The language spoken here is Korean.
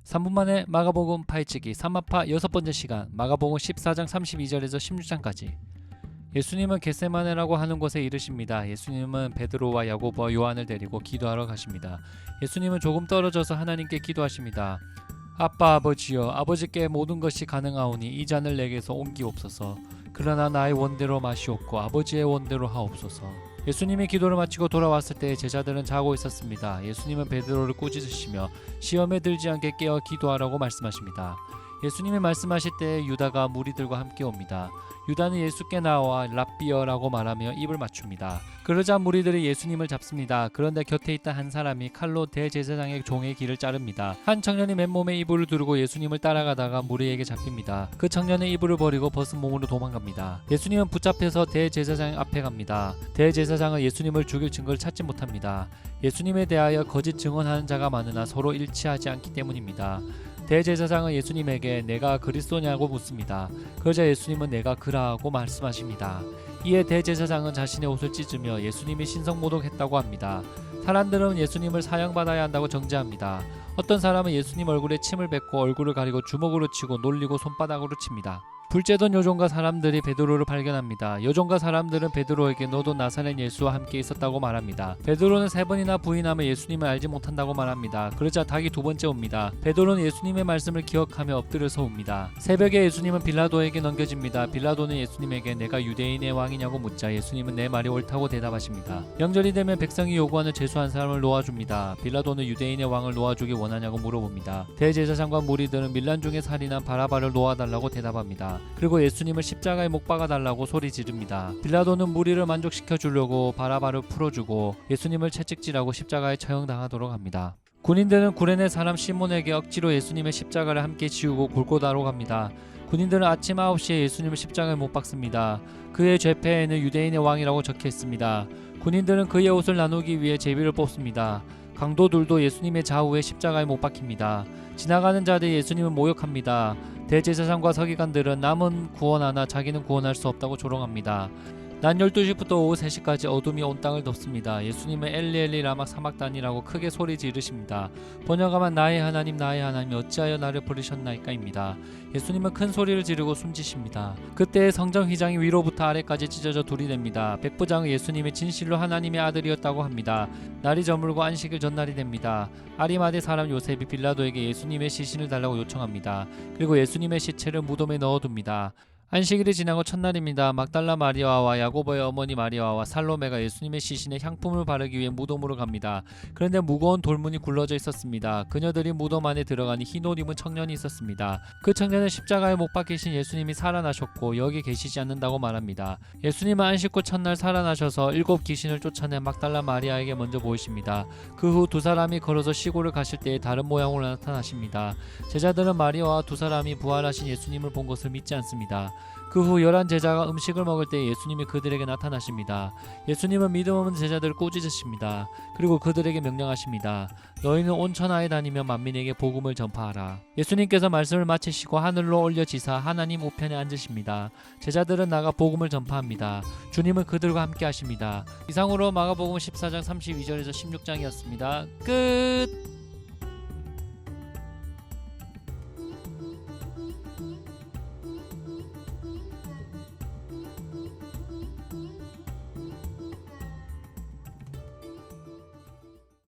3분 만에 마가복음 파헤치기 3마파 6번째 시간, 마가복음 14장 32절에서 16장까지. 예수님은 겟세마네라고 하는 곳에 이르십니다. 예수님은 베드로와 야고보와 요한을 데리고 기도하러 가십니다. 예수님은 조금 떨어져서 하나님께 기도하십니다. 아빠 아버지여, 아버지께 모든 것이 가능하오니 이 잔을 내게서 옮기옵소서. 그러나 나의 원대로 마시옵고 아버지의 원대로 하옵소서. 예수님이 기도를 마치고 돌아왔을 때 제자들은 자고 있었습니다. 예수님은 베드로를 꾸짖으시며 시험에 들지 않게 깨어 기도하라고 말씀하십니다. 예수님이 말씀하실 때 유다가 무리들과 함께 옵니다. 유다는 예수께 나와 랍비어라고 말하며 입을 맞춥니다. 그러자 무리들이 예수님을 잡습니다. 그런데 곁에 있던 한 사람이 칼로 대제사장의 종의 귀를 자릅니다. 한 청년이 맨몸에 이불을 두르고 예수님을 따라가다가 무리에게 잡힙니다. 그 청년은 이불을 버리고 벗은 몸으로 도망갑니다. 예수님은 붙잡혀서 대제사장 앞에 갑니다. 대제사장은 예수님을 죽일 증거를 찾지 못합니다. 예수님에 대하여 거짓 증언하는 자가 많으나 서로 일치하지 않기 때문입니다. 대제사장은 예수님에게 내가 그리스도냐고 묻습니다. 그러자 예수님은 내가 그라고 말씀하십니다. 이에 대제사장은 자신의 옷을 찢으며 예수님이 신성모독했다고 합니다. 사람들은 예수님을 사형받아야 한다고 정죄합니다. 어떤 사람은 예수님 얼굴에 침을 뱉고 얼굴을 가리고 주먹으로 치고 놀리고 손바닥으로 칩니다. 불쬐던 요종과 사람들이 베드로를 발견합니다. 요종과 사람들은 베드로에게 너도 나사렛 예수와 함께 있었다고 말합니다. 베드로는 3번이나 부인하며 예수님을 알지 못한다고 말합니다. 그러자 닭이 2번째 옵니다. 베드로는 예수님의 말씀을 기억하며 엎드려서 웁니다. 새벽에 예수님은 빌라도에게 넘겨집니다. 빌라도는 예수님에게 내가 유대인의 왕이냐고 묻자 예수님은 내 말이 옳다고 대답하십니다. 명절이 되면 백성이 요구하는 죄수 한 사람을 놓아줍니다. 빌라도는 유대인의 왕을 놓아주기 원하냐고 물어봅니다. 대제사장과 무리들은 밀란 중에 살인한 바라바를 놓아달라고 대답합니다. 그리고 예수님을 십자가에 못 박아달라고 소리 지릅니다. 빌라도는 무리를 만족시켜 주려고 바라바를 풀어주고 예수님을 채찍질하고 십자가에 처형당하도록 합니다. 군인들은 구레네 사람 시몬에게 억지로 예수님의 십자가를 함께 지우고 골고다로 갑니다. 군인들은 아침 9시에 예수님을 십자가에 못 박습니다. 그의 죄패에는 유대인의 왕이라고 적혀 있습니다. 군인들은 그의 옷을 나누기 위해 제비를 뽑습니다. 강도들도 예수님의 좌우에 십자가에 못 박힙니다. 지나가는 자들이 예수님을 모욕합니다. 대제사장과 서기관들은 남은 구원하나 자기는 구원할 수 없다고 조롱합니다. 낮 12시부터 오후 3시까지 어둠이 온 땅을 덮습니다. 예수님은 엘리 엘리 라마 사막단이라고 크게 소리 지르십니다. 번역하면 나의 하나님 어찌하여 나를 버리셨나이까입니다. 예수님은 큰 소리를 지르고 숨지십니다. 그때 성전 휘장이 위로부터 아래까지 찢어져 둘이 됩니다. 백부장은 예수님이 진실로 하나님의 아들이었다고 합니다. 날이 저물고 안식일 전날이 됩니다. 아리마대 사람 요셉이 빌라도에게 예수님의 시신을 달라고 요청합니다. 그리고 예수님의 시체를 무덤에 넣어둡니다. 안식일이 지나고 첫날입니다. 막달라 마리아와 야고보의 어머니 마리아와 살로메가 예수님의 시신에 향품을 바르기 위해 무덤으로 갑니다. 그런데 무거운 돌문이 굴러져 있었습니다. 그녀들이 무덤 안에 들어가니 흰 옷 입은 청년이 있었습니다. 그 청년은 십자가에 못 박히신 예수님이 살아나셨고 여기 계시지 않는다고 말합니다. 예수님은 안식 후 첫날 살아나셔서 7 귀신을 쫓아낸 막달라 마리아에게 먼저 보이십니다. 그 후 2 사람이 걸어서 시골을 가실 때 다른 모양으로 나타나십니다. 제자들은 마리아와 2 사람이 부활하신 예수님을 본 것을 믿지 않습니다. 그 후 11 제자가 음식을 먹을 때 예수님이 그들에게 나타나십니다. 예수님은 믿음 없는 제자들을 꾸짖으십니다. 그리고 그들에게 명령하십니다. 너희는 온 천하에 다니며 만민에게 복음을 전파하라. 예수님께서 말씀을 마치시고 하늘로 올려지사 하나님 우편에 앉으십니다. 제자들은 나가 복음을 전파합니다. 주님은 그들과 함께 하십니다. 이상으로 마가복음 14장 32절에서 16장이었습니다. 끝.